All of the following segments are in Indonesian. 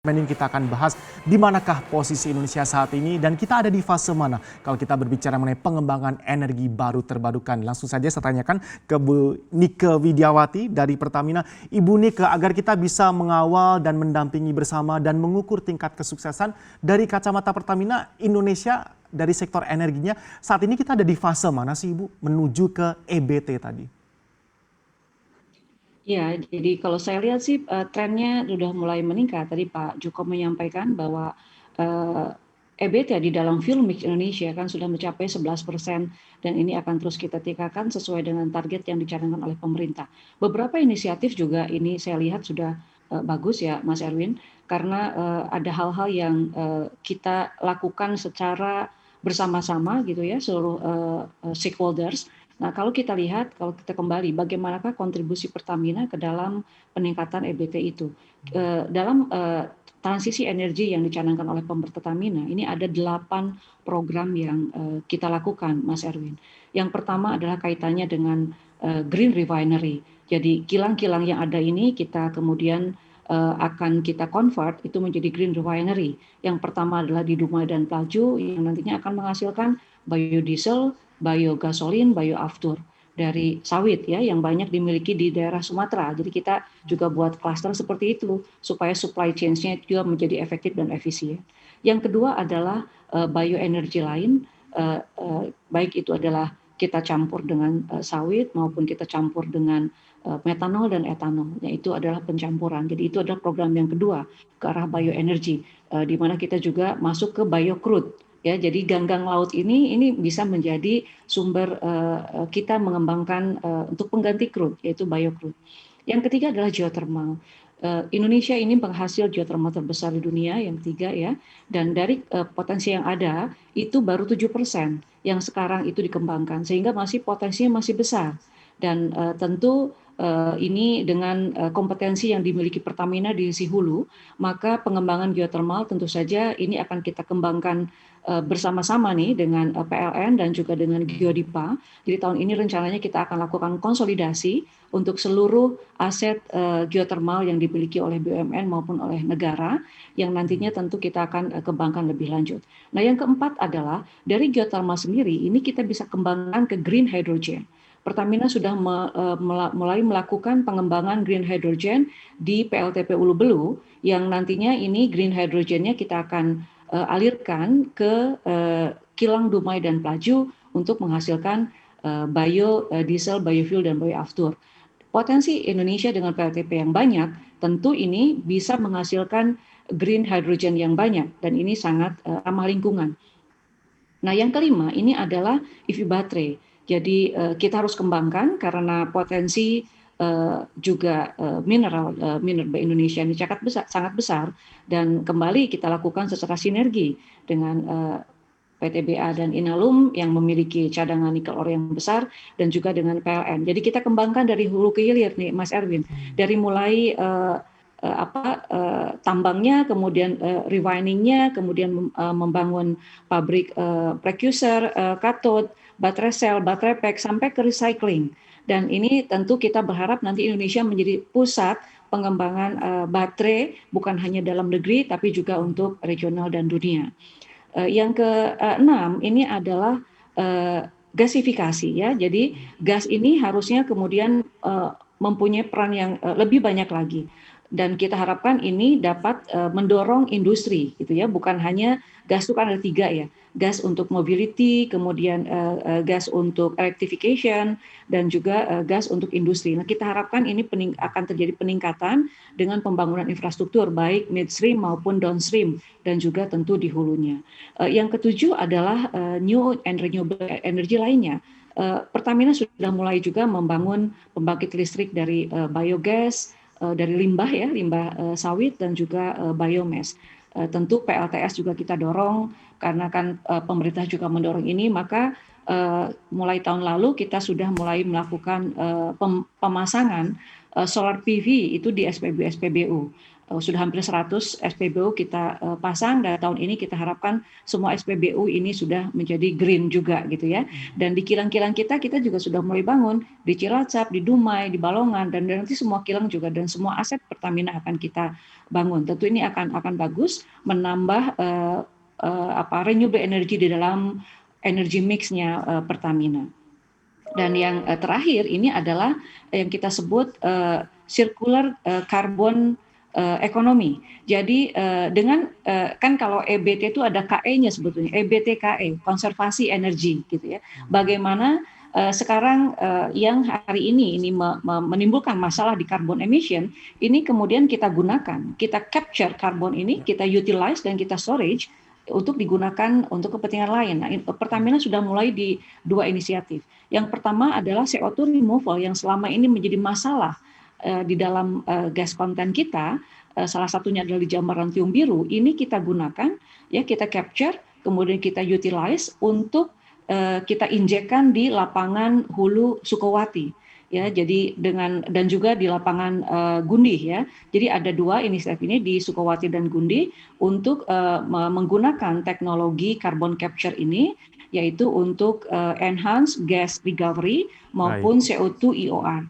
Ini kita akan bahas di manakah posisi Indonesia saat ini dan kita ada di fase mana kalau kita berbicara mengenai pengembangan energi baru terbarukan. Langsung saja saya tanyakan ke Bu Nike Widiawati dari Pertamina. Ibu Nike, agar kita bisa mengawal dan mendampingi bersama dan mengukur tingkat kesuksesan dari kacamata Pertamina Indonesia dari sektor energinya, saat ini kita ada di fase mana sih Ibu menuju ke EBT tadi? Ya, jadi kalau saya lihat sih trennya sudah mulai meningkat. Tadi Pak Joko menyampaikan bahwa eh, EBT di dalam fuel mix Indonesia kan sudah mencapai 11% dan ini akan terus kita tingkatkan sesuai dengan target yang dicanangkan oleh pemerintah. Beberapa inisiatif juga ini saya lihat sudah bagus ya Mas Erwin, karena ada hal-hal yang kita lakukan secara bersama-sama gitu ya seluruh stakeholders. Nah, kalau kita lihat, kalau kita kembali, bagaimanakah kontribusi Pertamina ke dalam peningkatan EBT itu? Dalam transisi energi yang dicanangkan oleh Pertamina, ini ada 8 program yang kita lakukan, Mas Erwin. Yang pertama adalah kaitannya dengan Green Refinery. Jadi kilang-kilang yang ada ini kita kemudian akan kita convert itu menjadi Green Refinery. Yang pertama adalah di Dumai dan Pelaju yang nantinya akan menghasilkan biodiesel, biogasolin, bioaftur dari sawit ya yang banyak dimiliki di daerah Sumatera. Jadi kita juga buat klaster seperti itu supaya supply chain-nya juga menjadi efektif dan efisien. Yang kedua adalah bioenergi lain, baik itu adalah kita campur dengan sawit maupun kita campur dengan metanol dan etanol. Itu adalah pencampuran. Jadi itu adalah program yang kedua ke arah bioenergi, di mana kita juga masuk ke biocrude. Ya, jadi ganggang laut ini bisa menjadi sumber kita mengembangkan untuk pengganti crude, yaitu biocrude. Yang ketiga adalah geothermal. Indonesia ini penghasil geothermal terbesar di dunia, yang ketiga ya. Dan dari potensi yang ada itu baru 7% yang sekarang itu dikembangkan, sehingga masih potensinya masih besar. Dan tentu ini dengan kompetensi yang dimiliki Pertamina di sisi hulu, maka pengembangan geothermal tentu saja ini akan kita kembangkan bersama-sama nih dengan PLN dan juga dengan Geodipa. Jadi tahun ini rencananya kita akan lakukan konsolidasi untuk seluruh aset geothermal yang dimiliki oleh BUMN maupun oleh negara yang nantinya tentu kita akan kembangkan lebih lanjut. Nah, yang keempat adalah dari geothermal sendiri ini kita bisa kembangkan ke green hydrogen. Pertamina sudah mulai melakukan pengembangan green hydrogen di PLTP Ulu Belu yang nantinya ini green hydrogennya kita akan alirkan ke kilang Dumai dan Pelaju untuk menghasilkan biodiesel, biofuel, dan bioaftur. Potensi Indonesia dengan PLTP yang banyak, tentu ini bisa menghasilkan green hydrogen yang banyak, dan ini sangat ramah lingkungan. Nah, yang kelima ini adalah EV baterai. Jadi kita harus kembangkan karena potensi juga mineral Indonesia ini sangat besar dan kembali kita lakukan secara sinergi dengan PTBA dan Inalum yang memiliki cadangan nikel ore yang besar dan juga dengan PLN. Jadi kita kembangkan dari hulu ke hilir nih Mas Erwin. Dari mulai tambangnya, kemudian refiningnya, kemudian membangun pabrik precursor, katot, baterai sel, baterai pack, sampai ke recycling. Dan ini tentu kita berharap nanti Indonesia menjadi pusat pengembangan baterai bukan hanya dalam negeri tapi juga untuk regional dan dunia. Yang keenam ini adalah gasifikasi ya. Jadi gas ini harusnya kemudian mempunyai peran yang lebih banyak lagi. Dan kita harapkan ini dapat mendorong industri gitu ya, bukan hanya gas itu kan ada 3 ya, gas untuk mobility, kemudian gas untuk electrification, dan juga gas untuk industri. Nah, kita harapkan ini akan terjadi peningkatan dengan pembangunan infrastruktur baik midstream maupun downstream dan juga tentu di hulunya. Yang ketujuh adalah new and renewable energy lainnya. Pertamina sudah mulai juga membangun pembangkit listrik dari biogas, dari limbah ya, limbah sawit dan juga biomass. Tentu PLTS juga kita dorong karena kan pemerintah juga mendorong ini, maka mulai tahun lalu kita sudah mulai melakukan pemasangan solar PV itu di SPBU. sudah hampir 100 SPBU kita pasang, dan tahun ini kita harapkan semua SPBU ini sudah menjadi green juga gitu ya. Dan di kilang-kilang kita juga sudah mulai bangun di Cilacap, di Dumai, di Balongan, dan nanti semua kilang juga dan semua aset Pertamina akan kita bangun. Tentu ini akan bagus menambah renewable energy di dalam energy mix-nya Pertamina. Dan yang terakhir ini adalah yang kita sebut circular carbon ekonomi. Jadi dengan kan kalau EBT itu ada KE-nya sebetulnya, EBT-KE, konservasi energi gitu ya. Bagaimana sekarang yang hari ini menimbulkan masalah di carbon emission, ini kemudian kita gunakan, kita capture karbon ini, kita utilize dan kita storage untuk digunakan untuk kepentingan lain. Nah, Pertamina sudah mulai di 2 inisiatif. Yang pertama adalah CO2 removal yang selama ini menjadi masalah di dalam gas konten kita, salah satunya adalah di Jambar dan Tiung Biru. Ini kita gunakan, ya kita capture, kemudian kita utilize untuk kita injekkan di lapangan hulu Sukowati. Ya, jadi dan juga di lapangan Gundi ya. Jadi ada 2 inisiatif ini di Sukowati dan Gundi untuk menggunakan teknologi carbon capture ini, yaitu untuk enhance gas recovery maupun CO2 EOR.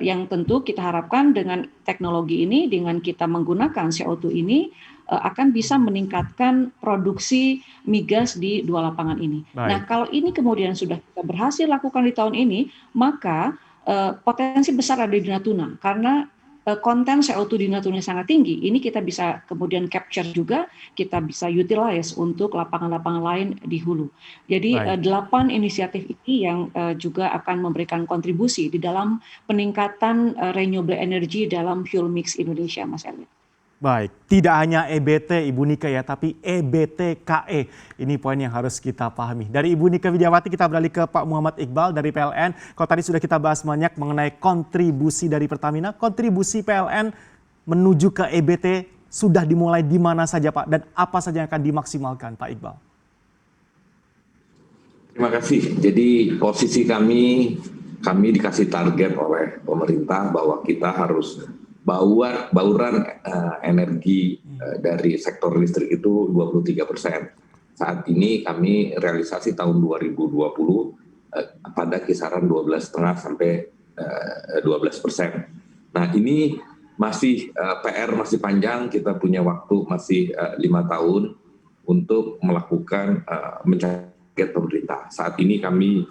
Yang tentu kita harapkan dengan teknologi ini, dengan kita menggunakan CO2 ini, akan bisa meningkatkan produksi migas di 2 lapangan ini. Nah, kalau ini kemudian sudah kita berhasil lakukan di tahun ini, maka potensi besar ada di Natuna, karena konten CO2 di Natuna sangat tinggi. Ini kita bisa kemudian capture juga, kita bisa utilize untuk lapangan-lapangan lain di hulu. Jadi 8 inisiatif ini yang juga akan memberikan kontribusi di dalam peningkatan renewable energy dalam fuel mix Indonesia, Mas Elliot. Baik, tidak hanya EBT Ibu Nika ya, tapi EBT-KE. Ini poin yang harus kita pahami. Dari Ibu Nika Widiawati kita beralih ke Pak Muhammad Iqbal dari PLN. Kalau tadi sudah kita bahas banyak mengenai kontribusi dari Pertamina, kontribusi PLN menuju ke EBT sudah dimulai di mana saja Pak? Dan apa saja yang akan dimaksimalkan Pak Iqbal? Terima kasih. Jadi posisi kami dikasih target oleh pemerintah bahwa kita harus bauran energi dari sektor listrik itu 23%. Saat ini kami realisasi tahun 2020 pada kisaran 12,5 sampai 12%. Nah ini masih PR masih panjang, kita punya waktu masih 5 tahun untuk melakukan mencapai pemerintah. Saat ini kami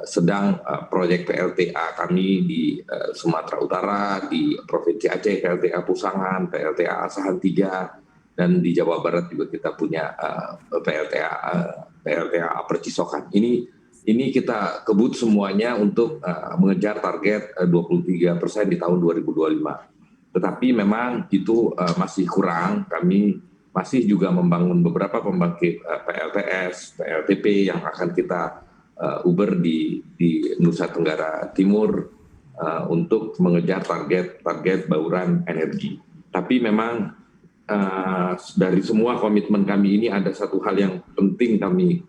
sedang proyek PLTA kami di Sumatera Utara, di Provinsi Aceh, PLTA Pusangan, PLTA Asahan 3, dan di Jawa Barat juga kita punya PLTA Percisokan. Ini kita kebut semuanya untuk mengejar target 23% di tahun 2025. Tetapi memang itu masih kurang. Kami masih juga membangun beberapa pembangkit PLTS, PLTP yang akan kita Uber di Nusa Tenggara Timur untuk mengejar target bauran energi. Tapi memang dari semua komitmen kami ini ada satu hal yang penting kami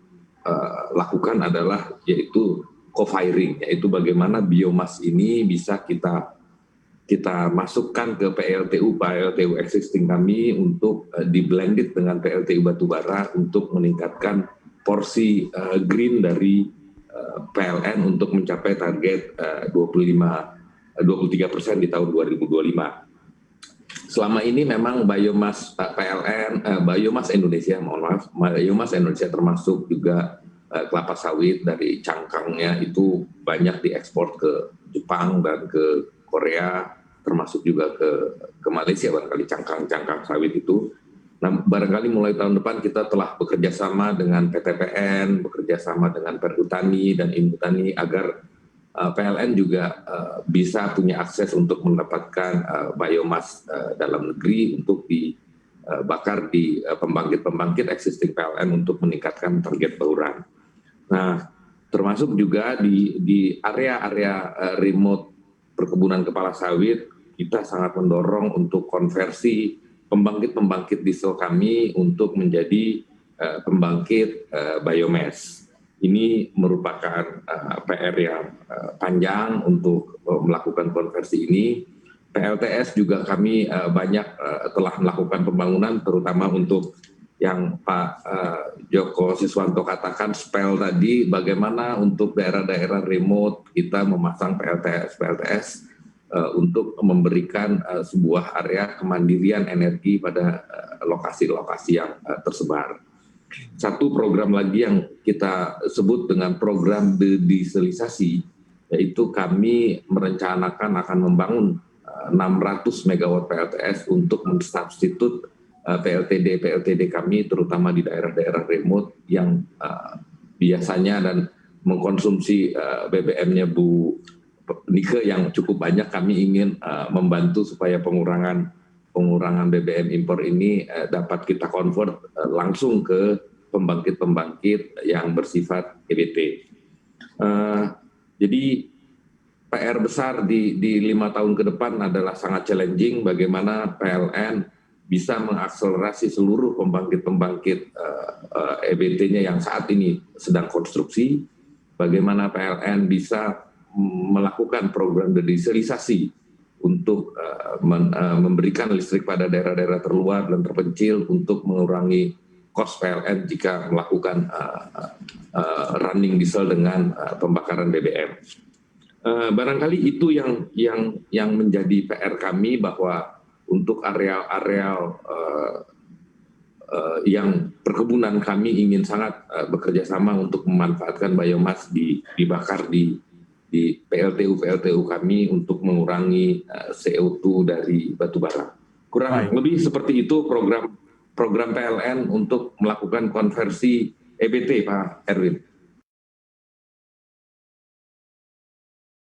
lakukan adalah yaitu co-firing, yaitu bagaimana biomas ini bisa kita masukkan ke PLTU existing kami untuk di-blended dengan PLTU batubara untuk meningkatkan porsi green dari PLN untuk mencapai target 23% di tahun 2025. Selama ini memang biomas PLN, biomas Indonesia, biomas Indonesia termasuk juga kelapa sawit dari cangkangnya itu banyak diekspor ke Jepang dan ke Korea, termasuk juga ke Malaysia barangkali cangkang sawit itu. Nah, barangkali mulai tahun depan kita telah bekerja sama dengan PTPN, bekerja sama dengan Perhutani dan Inhutani agar PLN juga bisa punya akses untuk mendapatkan biomas dalam negeri untuk dibakar di pembangkit existing PLN untuk meningkatkan target bauran. Nah, termasuk juga di area-area remote perkebunan kepala sawit, kita sangat mendorong untuk konversi pembangkit diesel kami untuk menjadi pembangkit biomass. Ini merupakan PR yang panjang untuk melakukan konversi ini, PLTS juga kami banyak telah melakukan pembangunan, terutama untuk yang Pak Joko Siswanto katakan spell tadi, bagaimana untuk daerah-daerah remote kita memasang PLTS untuk memberikan sebuah area kemandirian energi pada lokasi-lokasi yang tersebar. Satu program lagi yang kita sebut dengan program dedieselisasi, yaitu kami merencanakan akan membangun 600 megawatt PLTS untuk mensubstitut PLTD kami, terutama di daerah-daerah remote yang biasanya dan mengkonsumsi BBM-nya Bu Nike yang cukup banyak. Kami ingin membantu supaya pengurangan BBM impor ini dapat kita convert langsung ke pembangkit-pembangkit yang bersifat EBT. Jadi PR besar di 5 tahun ke depan adalah sangat challenging, bagaimana PLN bisa mengakselerasi seluruh pembangkit-pembangkit EBT-nya yang saat ini sedang konstruksi, bagaimana PLN bisa melakukan program dedieselisasi untuk memberikan listrik pada daerah-daerah terluar dan terpencil untuk mengurangi cost PLN jika melakukan running diesel dengan pembakaran BBM. Barangkali itu yang menjadi PR kami, bahwa untuk areal-areal yang perkebunan kami ingin sangat bekerja sama untuk memanfaatkan biomas dibakar di PLTU kami untuk mengurangi CO2 dari batu bara. Kurang lebih seperti itu program PLN untuk melakukan konversi EBT, Pak Erwin.